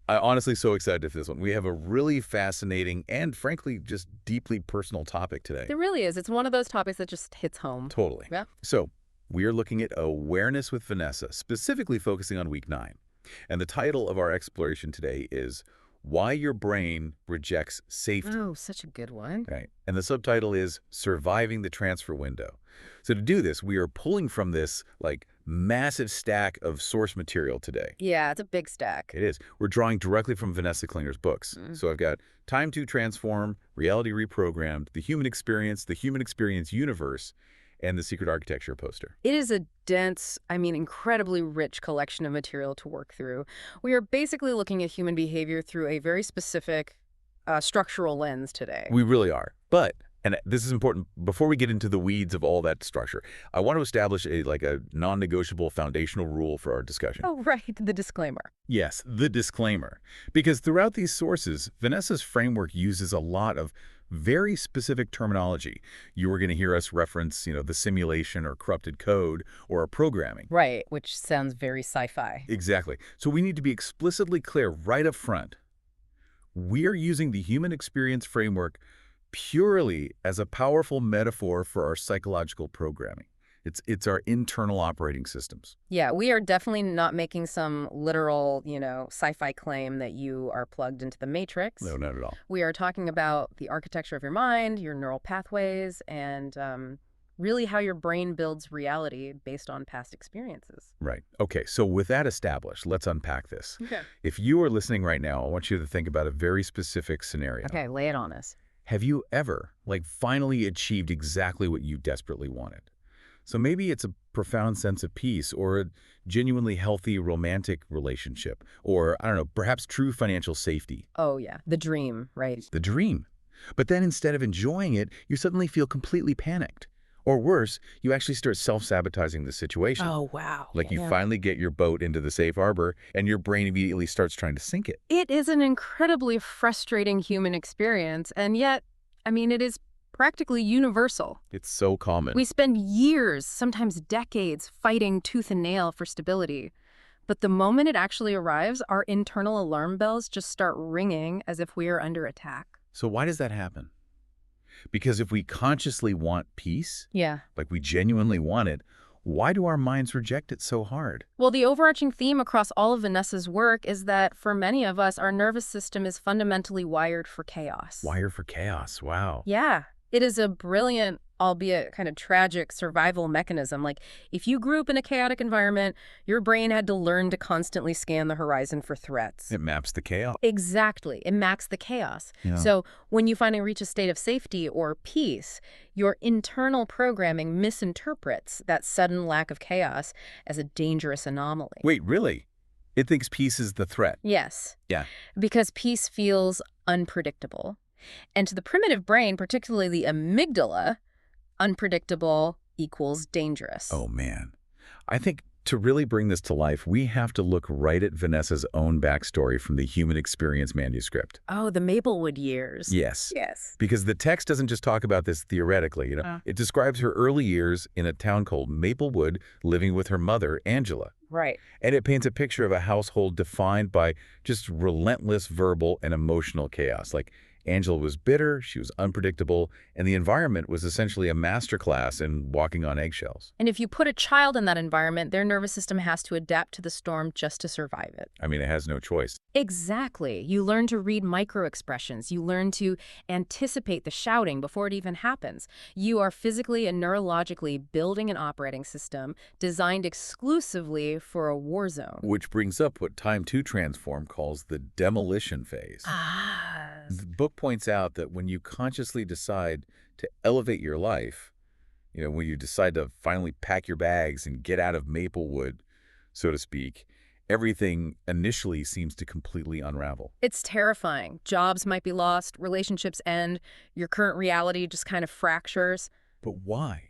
I'm honestly so excited for this one. We have a really fascinating and, frankly, just deeply personal topic today. There really is. It's one of those topics that just hits home. Totally. Yeah. So we are looking at Awareness with Vanessa, specifically focusing on week 9. And the title of our exploration today is Why Your Brain Rejects Safety. Oh, such a good one. Right. And the subtitle is Surviving the Transfer Window. So to do this, we are pulling from this massive stack of source material today. Yeah, it's a big stack. It is. We're drawing directly from Vanessa Klinger's books. So I've got Time to Transform, Reality Reprogrammed, The Human Experience Universe, and The Secret Architecture poster. It is a dense, incredibly rich collection of material to work through. We are basically looking at human behavior through a very specific structural lens today. We really are. But, and this is important, before we get into the weeds of all that structure, I want to establish a non-negotiable foundational rule for our discussion. Oh, right, the disclaimer. Yes, the disclaimer. Because throughout these sources, Vanessa's framework uses a lot of very specific terminology. You were going to hear us reference, the simulation or corrupted code or programming. Right, which sounds very sci-fi. Exactly. So we need to be explicitly clear right up front. We are using the human experience framework purely as a powerful metaphor for our psychological programming. It's our internal operating systems. Yeah, we are definitely not making some literal, sci-fi claim that you are plugged into the matrix. No, not at all. We are talking about the architecture of your mind, your neural pathways, and really how your brain builds reality based on past experiences. Right. Okay, so with that established, let's unpack this. Okay. If you are listening right now, I want you to think about a very specific scenario. Okay, lay it on us. Have you ever, finally achieved exactly what you desperately wanted? So maybe it's a profound sense of peace or a genuinely healthy romantic relationship or, I don't know, perhaps true financial safety. Oh, yeah. The dream, right? The dream. But then instead of enjoying it, you suddenly feel completely panicked. Or worse, you actually start self-sabotaging the situation. Oh, wow. You finally get your boat into the safe harbor and your brain immediately starts trying to sink it. It is an incredibly frustrating human experience, and yet, it is practically universal. It's so common. We spend years, sometimes decades, fighting tooth and nail for stability. But the moment it actually arrives, our internal alarm bells just start ringing as if we are under attack. So why does that happen? Because if we consciously want peace, Yeah. we genuinely want it, why do our minds reject it so hard? Well, the overarching theme across all of Vanessa's work is that for many of us, our nervous system is fundamentally wired for chaos. Wired for chaos, wow. Yeah. It is a brilliant, albeit kind of tragic, survival mechanism. If you grew up in a chaotic environment, your brain had to learn to constantly scan the horizon for threats. It maps the chaos. Exactly. It maps the chaos. Yeah. So when you finally reach a state of safety or peace, your internal programming misinterprets that sudden lack of chaos as a dangerous anomaly. Wait, really? It thinks peace is the threat? Yes. Yeah. Because peace feels unpredictable. And to the primitive brain, particularly the amygdala, unpredictable equals dangerous. Oh, man. I think to really bring this to life, we have to look right at Vanessa's own backstory from the Human Experience manuscript. Oh, the Maplewood years. Yes. Yes. Because the text doesn't just talk about this theoretically. It describes her early years in a town called Maplewood, living with her mother, Angela. Right. And it paints a picture of a household defined by just relentless verbal and emotional chaos. Angela was bitter, she was unpredictable, and the environment was essentially a masterclass in walking on eggshells. And if you put a child in that environment, their nervous system has to adapt to the storm just to survive it. It has no choice. Exactly. You learn to read micro-expressions. You learn to anticipate the shouting before it even happens. You are physically and neurologically building an operating system designed exclusively for a war zone. Which brings up what Time to Transform calls the demolition phase. The book points out that when you consciously decide to elevate your life, when you decide to finally pack your bags and get out of Maplewood, so to speak, everything initially seems to completely unravel. It's terrifying. Jobs might be lost, relationships end, your current reality just kind of fractures. But why?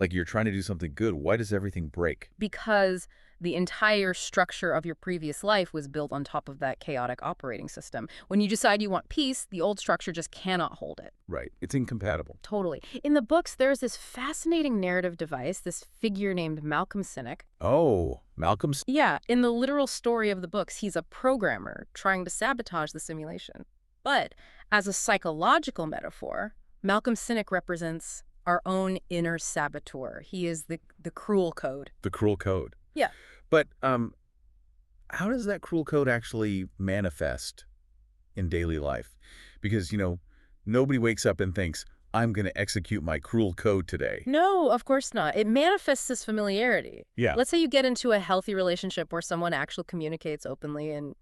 You're trying to do something good. Why does everything break? Because The entire structure of your previous life was built on top of that chaotic operating system. When you decide you want peace, the old structure just cannot hold it. Right. It's incompatible. Totally. In the books, there's this fascinating narrative device, this figure named Malcolm Sinek. Oh, Malcolm's? Yeah, in the literal story of the books, he's a programmer trying to sabotage the simulation. But as a psychological metaphor, Malcolm Sinek represents our own inner saboteur. He is the cruel code. The cruel code. Yeah. But how does that cruel code actually manifest in daily life? Because, nobody wakes up and thinks, I'm going to execute my cruel code today. No, of course not. It manifests as familiarity. Yeah. Let's say you get into a healthy relationship where someone actually communicates openly and,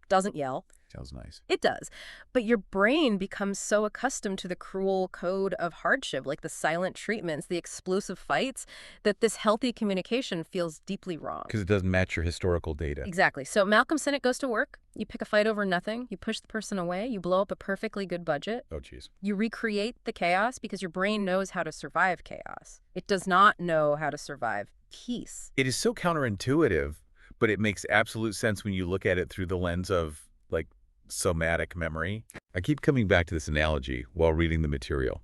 doesn't yell. Sounds nice. It does. But your brain becomes so accustomed to the cruel code of hardship, like the silent treatments, the explosive fights, that this healthy communication feels deeply wrong. Because it doesn't match your historical data. Exactly. So Malcolm Sinek goes to work. You pick a fight over nothing. You push the person away. You blow up a perfectly good budget. Oh, geez. You recreate the chaos because your brain knows how to survive chaos. It does not know how to survive peace. It is so counterintuitive, but it makes absolute sense when you look at it through the lens of, somatic memory. I keep coming back to this analogy while reading the material.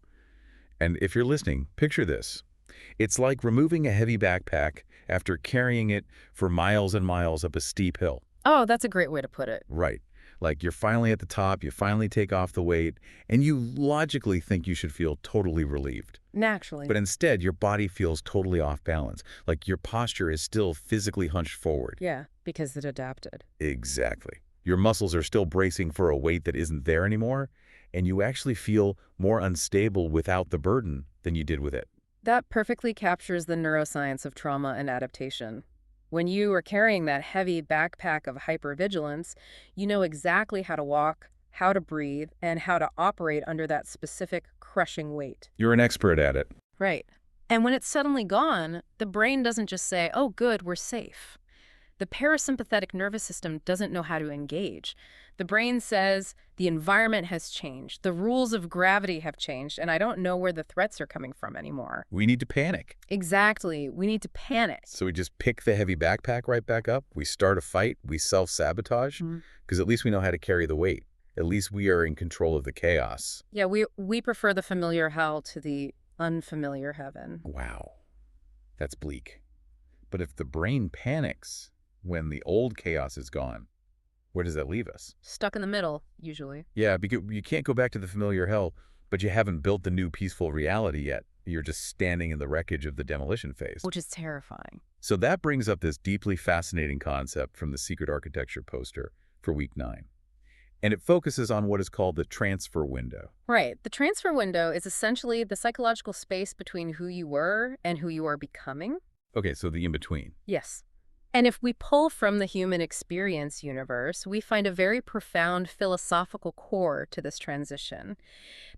And if you're listening, picture this. It's like removing a heavy backpack after carrying it for miles and miles up a steep hill. Oh, that's a great way to put it. Right. Like you're finally at the top, you finally take off the weight, and you logically think you should feel totally relieved. Naturally. But instead, your body feels totally off balance. Like your posture is still physically hunched forward. Yeah, because it adapted. Exactly. Your muscles are still bracing for a weight that isn't there anymore, and you actually feel more unstable without the burden than you did with it. That perfectly captures the neuroscience of trauma and adaptation. When you are carrying that heavy backpack of hypervigilance, you know exactly how to walk, how to breathe, and how to operate under that specific crushing weight. You're an expert at it. Right. And when it's suddenly gone, the brain doesn't just say, oh, good, we're safe. The parasympathetic nervous system doesn't know how to engage. The brain says, the environment has changed, the rules of gravity have changed, and I don't know where the threats are coming from anymore. We need to panic. Exactly. We need to panic. So we just pick the heavy backpack right back up, we start a fight, we self-sabotage, because at least we know how to carry the weight. At least we are in control of the chaos. Yeah, we prefer the familiar hell to the unfamiliar heaven. Wow. That's bleak. But if the brain panics when the old chaos is gone, where does that leave us? Stuck in the middle, usually. Yeah, because you can't go back to the familiar hell, but you haven't built the new peaceful reality yet. You're just standing in the wreckage of the demolition phase. Which is terrifying. So that brings up this deeply fascinating concept from the Secret Architecture poster for week 9. And it focuses on what is called the transfer window. Right. The transfer window is essentially the psychological space between who you were and who you are becoming. Okay, so the in-between. Yes. And if we pull from the human experience universe, we find a very profound philosophical core to this transition.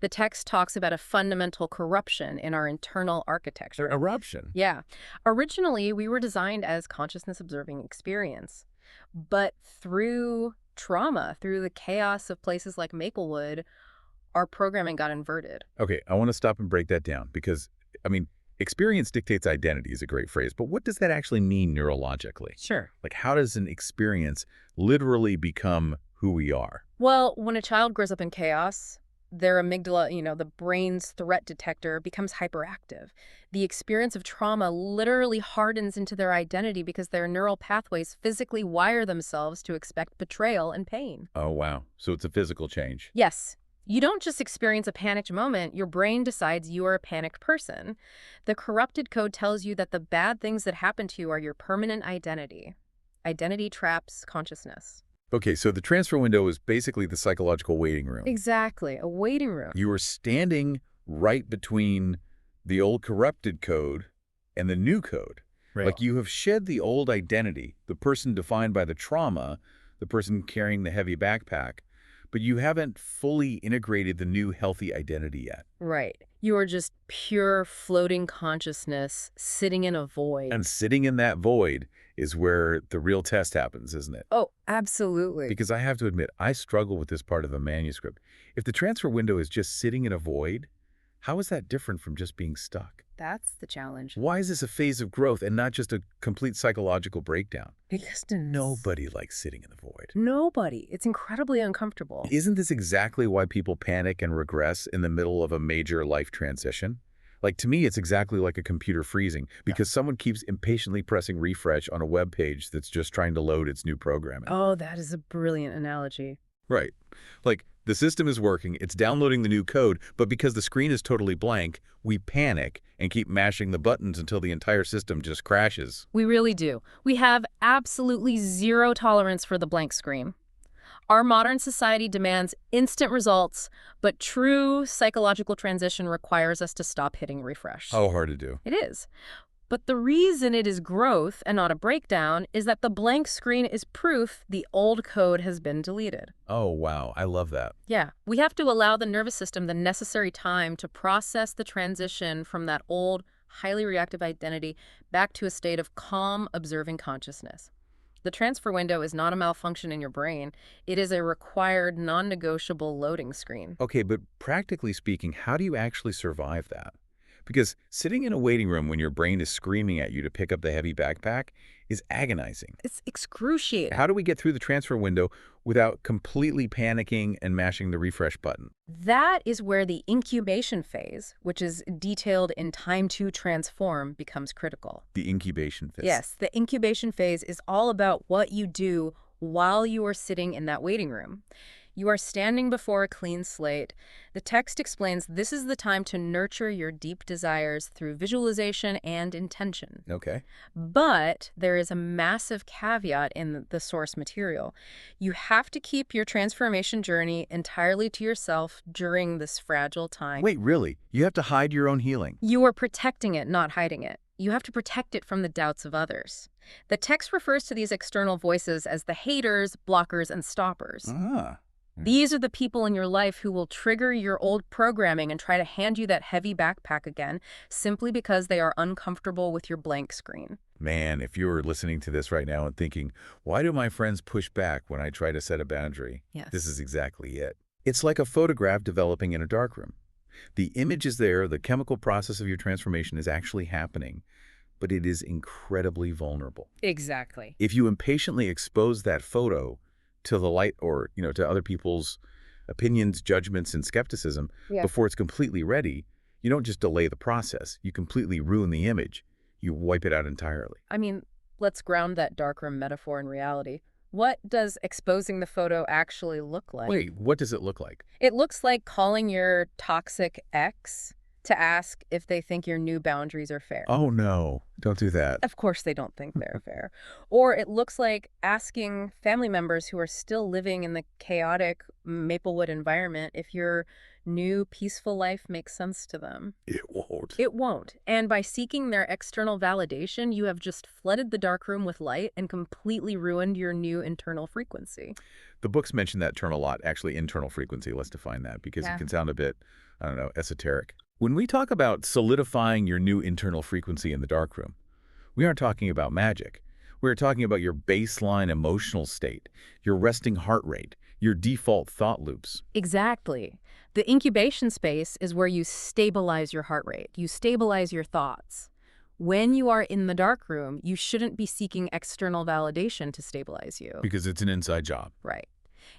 The text talks about a fundamental corruption in our internal architecture. Eruption? Yeah. Originally, we were designed as consciousness-observing experience. But through trauma, through the chaos of places like Maplewood, our programming got inverted. Okay, I want to stop and break that down because, experience dictates identity is a great phrase, but what does that actually mean neurologically? Sure. Like, how does an experience literally become who we are? Well, when a child grows up in chaos, their amygdala, the brain's threat detector, becomes hyperactive. The experience of trauma literally hardens into their identity because their neural pathways physically wire themselves to expect betrayal and pain. Oh, wow. So it's a physical change. Yes. You don't just experience a panicked moment, your brain decides you are a panicked person. The corrupted code tells you that the bad things that happen to you are your permanent identity. Identity traps consciousness. Okay, so the transfer window is basically the psychological waiting room. Exactly, a waiting room. You are standing right between the old corrupted code and the new code. Right. Like you have shed the old identity, the person defined by the trauma, the person carrying the heavy backpack, but you haven't fully integrated the new healthy identity yet. Right. You are just pure floating consciousness sitting in a void. And sitting in that void is where the real test happens, isn't it? Oh, absolutely. Because I have to admit, I struggle with this part of the manuscript. If the transfer window is just sitting in a void, how is that different from just being stuck? That's the challenge. Why is this a phase of growth and not just a complete psychological breakdown? Because Nobody likes sitting in the void. nobody. It's incredibly uncomfortable. Isn't this exactly why people panic and regress in the middle of a major life transition? Like, to me, it's exactly like a computer freezing because someone keeps impatiently pressing refresh on a web page that's just trying to load its new programming. Oh, that is a brilliant analogy. Right. Like, the system is working, it's downloading the new code, but because the screen is totally blank, we panic and keep mashing the buttons until the entire system just crashes. We really do. We have absolutely zero tolerance for the blank screen. Our modern society demands instant results, but true psychological transition requires us to stop hitting refresh. How hard to do. It is. But the reason it is growth and not a breakdown is that the blank screen is proof the old code has been deleted. Oh, wow. I love that. Yeah, we have to allow the nervous system the necessary time to process the transition from that old, highly reactive identity back to a state of calm, observing consciousness. The transfer window is not a malfunction in your brain. It is a required, non-negotiable loading screen. Okay, but practically speaking, how do you actually survive that? Because sitting in a waiting room when your brain is screaming at you to pick up the heavy backpack is agonizing. It's excruciating. How do we get through the transfer window without completely panicking and mashing the refresh button? That is where the incubation phase, which is detailed in Time to Transform, becomes critical. The incubation phase. Yes, the incubation phase is all about what you do while you are sitting in that waiting room. You are standing before a clean slate. The text explains this is the time to nurture your deep desires through visualization and intention. Okay. But there is a massive caveat in the source material. You have to keep your transformation journey entirely to yourself during this fragile time. Wait, really? You have to hide your own healing? You are protecting it, not hiding it. You have to protect it from the doubts of others. The text refers to these external voices as the haters, blockers, and stoppers. Ah. These are the people in your life who will trigger your old programming and try to hand you that heavy backpack again simply because they are uncomfortable with your blank screen. Man, if you were listening to this right now and thinking, why do my friends push back when I try to set a boundary? Yes. This is exactly it. It's like a photograph developing in a darkroom. The image is there, the chemical process of your transformation is actually happening, but it is incredibly vulnerable. Exactly. If you impatiently expose that photo to the light or, to other people's opinions, judgments, and skepticism before it's completely ready, you don't just delay the process. You completely ruin the image. You wipe it out entirely. I mean, let's ground that darkroom metaphor in reality. What does exposing the photo actually look like? Wait, what does it look like? It looks like calling your toxic ex to ask if they think your new boundaries are fair. Oh, no. Don't do that. Of course they don't think they're fair. Or it looks like asking family members who are still living in the chaotic Maplewood environment if your new peaceful life makes sense to them. It won't. It won't. And by seeking their external validation, you have just flooded the darkroom with light and completely ruined your new internal frequency. The books mention that term a lot, actually internal frequency. Let's define that because it can sound a bit, esoteric. When we talk about solidifying your new internal frequency in the darkroom, we aren't talking about magic. We're talking about your baseline emotional state, your resting heart rate, your default thought loops. Exactly. The incubation space is where you stabilize your heart rate. You stabilize your thoughts. When you are in the darkroom, you shouldn't be seeking external validation to stabilize you. Because it's an inside job. Right.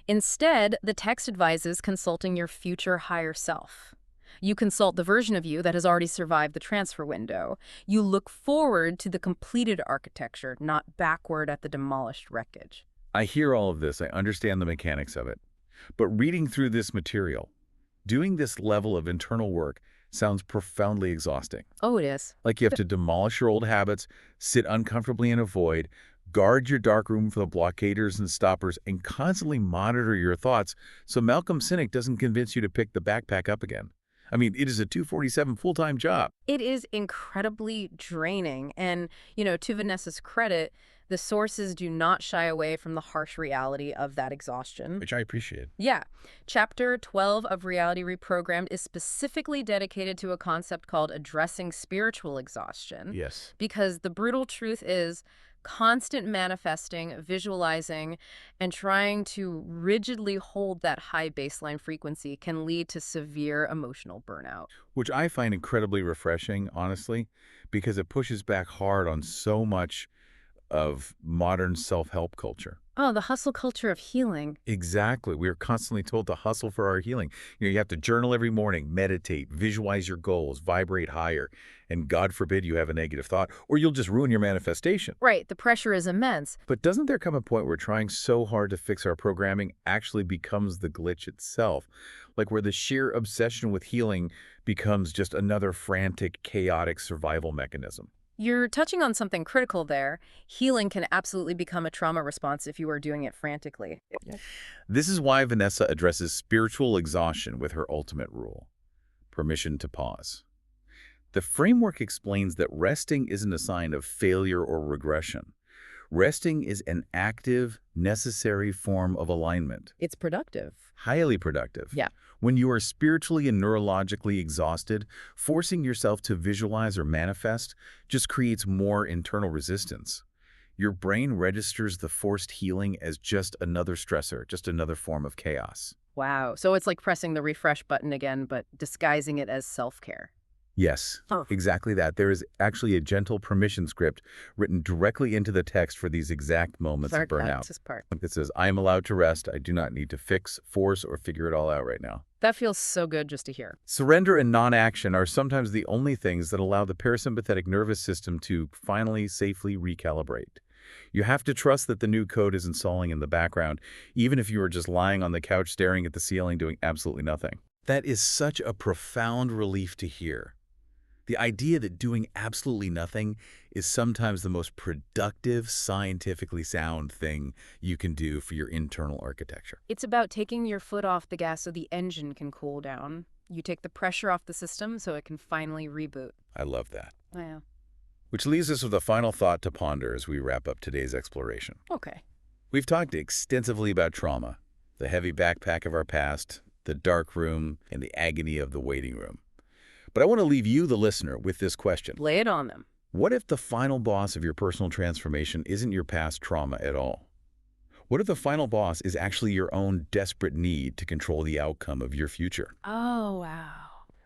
Instead, the text advises consulting your future higher self. You consult the version of you that has already survived the transfer window. You look forward to the completed architecture, not backward at the demolished wreckage. I hear all of this. I understand the mechanics of it. But reading through this material, doing this level of internal work sounds profoundly exhausting. Oh, it is. Like you have to demolish your old habits, sit uncomfortably in a void, guard your darkroom for the blockaders and stoppers, and constantly monitor your thoughts so Malcolm Sinek doesn't convince you to pick the backpack up again. I mean, it is a 247 full-time job. It is incredibly draining. And, to Vanessa's credit, the sources do not shy away from the harsh reality of that exhaustion. Which I appreciate. Yeah. Chapter 12 of Reality Reprogrammed is specifically dedicated to a concept called addressing spiritual exhaustion. Yes. Because the brutal truth is, Constant manifesting, visualizing, and trying to rigidly hold that high baseline frequency can lead to severe emotional burnout. Which I find incredibly refreshing, honestly, because it pushes back hard on so much of modern self-help culture. Oh, the hustle culture of healing. Exactly. We are constantly told to hustle for our healing. You have to journal every morning, meditate, visualize your goals, vibrate higher, and God forbid you have a negative thought, or you'll just ruin your manifestation. Right, the pressure is immense. But doesn't there come a point where trying so hard to fix our programming actually becomes the glitch itself? Like where the sheer obsession with healing becomes just another frantic, chaotic survival mechanism? You're touching on something critical there. Healing can absolutely become a trauma response if you are doing it frantically. This is why Vanessa addresses spiritual exhaustion with her ultimate rule: permission to pause. The framework explains that resting isn't a sign of failure or regression. Resting is an active, necessary form of alignment. It's productive. Highly productive. Yeah. When you are spiritually and neurologically exhausted, forcing yourself to visualize or manifest just creates more internal resistance. Your brain registers the forced healing as just another stressor, just another form of chaos. Wow. So it's like pressing the refresh button again, but disguising it as self-care. Yes, Oh. exactly that. There is actually a gentle permission script written directly into the text for these exact moments of burnout. This part. It says, I am allowed to rest. I do not need to fix, force, or figure it all out right now. That feels so good just to hear. Surrender and non-action are sometimes the only things that allow the parasympathetic nervous system to finally safely recalibrate. You have to trust that the new code is installing in the background, even if you are just lying on the couch staring at the ceiling doing absolutely nothing. That is such a profound relief to hear. The idea that doing absolutely nothing is sometimes the most productive, scientifically sound thing you can do for your internal architecture. It's about taking your foot off the gas so the engine can cool down. You take the pressure off the system so it can finally reboot. I love that. Yeah. Which leaves us with a final thought to ponder as we wrap up today's exploration. Okay. We've talked extensively about trauma, the heavy backpack of our past, the dark room, and the agony of the waiting room. But I want to leave you, the listener, with this question. Lay it on them. What if the final boss of your personal transformation isn't your past trauma at all? What if the final boss is actually your own desperate need to control the outcome of your future? Oh, wow.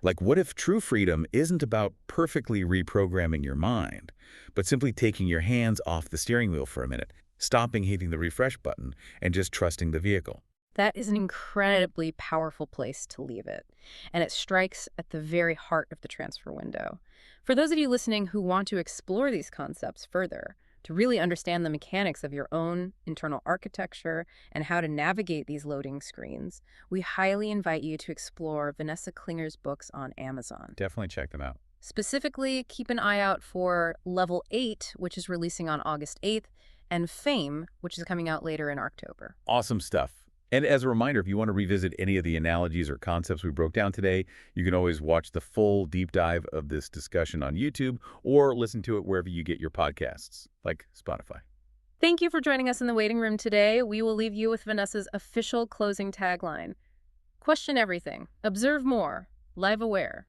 Like, what if true freedom isn't about perfectly reprogramming your mind, but simply taking your hands off the steering wheel for a minute, stopping hitting the refresh button, and just trusting the vehicle? That is an incredibly powerful place to leave it, and it strikes at the very heart of the transfer window. For those of you listening who want to explore these concepts further, to really understand the mechanics of your own internal architecture and how to navigate these loading screens, we highly invite you to explore Vanessa Klinger's books on Amazon. Definitely check them out. Specifically, keep an eye out for Level 8, which is releasing on August 8th, and Fame, which is coming out later in October. Awesome stuff. And as a reminder, if you want to revisit any of the analogies or concepts we broke down today, you can always watch the full deep dive of this discussion on YouTube or listen to it wherever you get your podcasts, like Spotify. Thank you for joining us in the waiting room today. We will leave you with Vanessa's official closing tagline. Question everything. Observe more. Live aware.